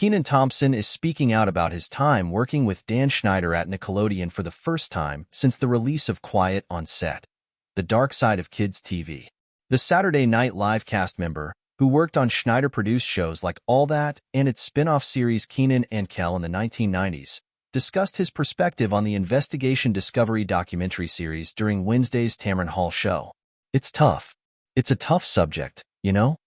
Kenan Thompson is speaking out about his time working with Dan Schneider at Nickelodeon for the first time since the release of Quiet on Set, The Dark Side of Kids TV. The Saturday Night Live cast member, who worked on Schneider-produced shows like All That and its spin-off series Kenan and Kel in the 1990s, discussed his perspective on the Investigation Discovery documentary series during Wednesday's Tamron Hall show. "It's tough. It's a tough subject, you know?"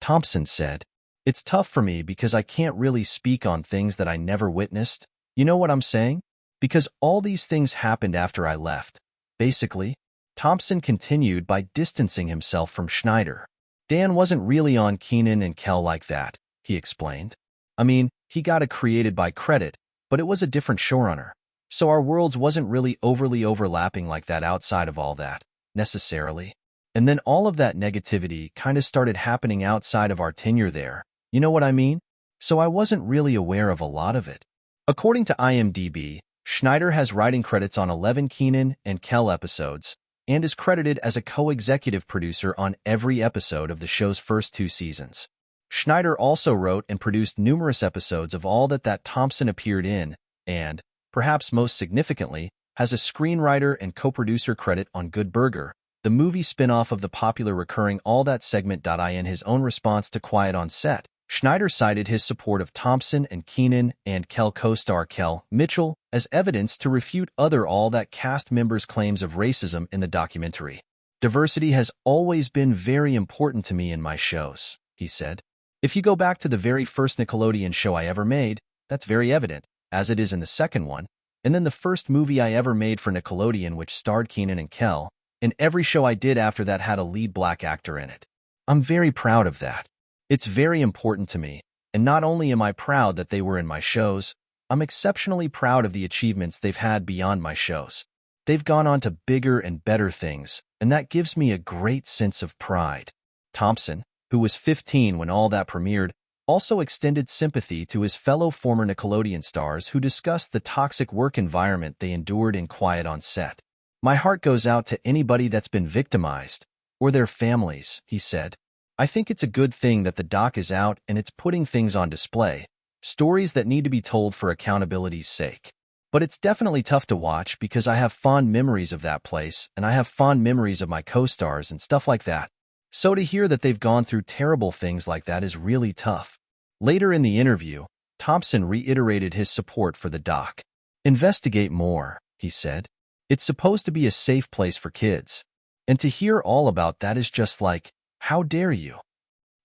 Thompson said. "It's tough for me because I can't really speak on things that I never witnessed. You know what I'm saying? Because all these things happened after I left. Basically," Thompson continued by distancing himself from Schneider. "Dan wasn't really on Kenan and Kel like that," he explained. "I mean, he got it created by credit, but it was a different showrunner. So our worlds wasn't really overly overlapping like that outside of all that, necessarily. And then all of that negativity kind of started happening outside of our tenure there. You know what I mean? So I wasn't really aware of a lot of it." According to IMDb, Schneider has writing credits on 11 Kenan and Kel episodes and is credited as a co-executive producer on every episode of the show's first 2 seasons. Schneider also wrote and produced numerous episodes of All That Thompson appeared in, and, perhaps most significantly, has a screenwriter and co-producer credit on Good Burger, the movie spin-off of the popular recurring All That segment. In his own response to Quiet on Set, Schneider cited his support of Thompson and Kenan and Kel co-star Kel Mitchell as evidence to refute other All That cast members' claims of racism in the documentary. "Diversity has always been very important to me in my shows," he said. "If you go back to the very first Nickelodeon show I ever made, that's very evident, as it is in the second one, and then the first movie I ever made for Nickelodeon which starred Kenan and Kel, and every show I did after that had a lead black actor in it. I'm very proud of that. It's very important to me, and not only am I proud that they were in my shows, I'm exceptionally proud of the achievements they've had beyond my shows. They've gone on to bigger and better things, and that gives me a great sense of pride." Thompson, who was 15 when All That premiered, also extended sympathy to his fellow former Nickelodeon stars who discussed the toxic work environment they endured in Quiet on Set. "My heart goes out to anybody that's been victimized, or their families," he said. "I think it's a good thing that the doc is out and it's putting things on display, stories that need to be told for accountability's sake. But it's definitely tough to watch because I have fond memories of that place and I have fond memories of my co-stars and stuff like that. So to hear that they've gone through terrible things like that is really tough." Later in the interview, Thompson reiterated his support for the doc. "Investigate more," he said. "It's supposed to be a safe place for kids. And to hear all about that is just like, how dare you?"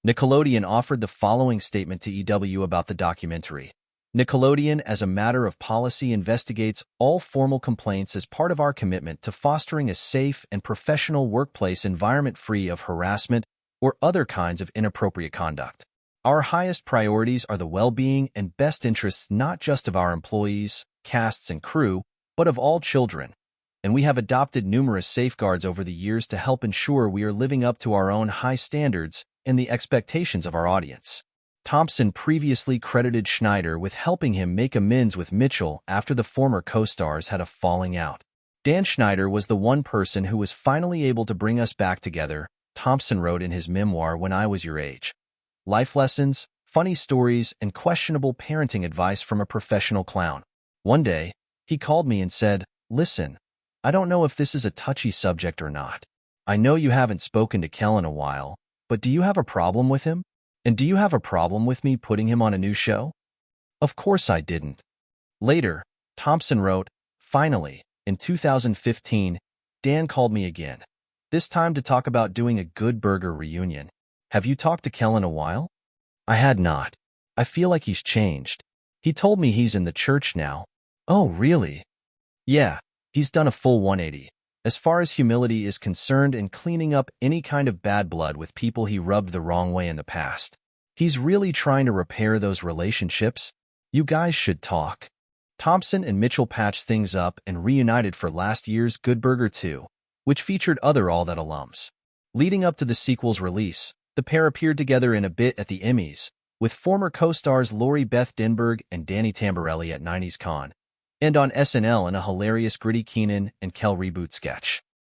Nickelodeon offered the following statement to EW about the documentary. "Nickelodeon, as a matter of policy, investigates all formal complaints as part of our commitment to fostering a safe and professional workplace environment free of harassment or other kinds of inappropriate conduct. Our highest priorities are the well-being and best interests not just of our employees, casts, and crew, but of all children. And we have adopted numerous safeguards over the years to help ensure we are living up to our own high standards and the expectations of our audience." Thompson previously credited Schneider with helping him make amends with Mitchell after the former co-stars had a falling out. "Dan Schneider was the one person who was finally able to bring us back together," Thompson wrote in his memoir When I Was Your Age. "Life lessons, funny stories, and questionable parenting advice from a professional clown. One day, he called me and said, 'Listen, I don't know if this is a touchy subject or not. I know you haven't spoken to Kel in a while, but do you have a problem with him? And do you have a problem with me putting him on a new show?' Of course I didn't." Later, Thompson wrote, "Finally, in 2015, Dan called me again, this time to talk about doing a Good Burger reunion. Have you talked to Kel in a while?" I had not. I feel like he's changed. He told me he's in the church now." "Oh, really?" "Yeah, he's done a full 180. As far as humility is concerned and cleaning up any kind of bad blood with people he rubbed the wrong way in the past. He's really trying to repair those relationships. You guys should talk." Thompson and Mitchell patched things up and reunited for last year's Good Burger 2, which featured other All That alums. Leading up to the sequel's release, the pair appeared together in a bit at the Emmys, with former co-stars Lori Beth Denberg and Danny Tamborelli at 90s Con, and on SNL in a hilarious gritty Kenan and Kel reboot sketch.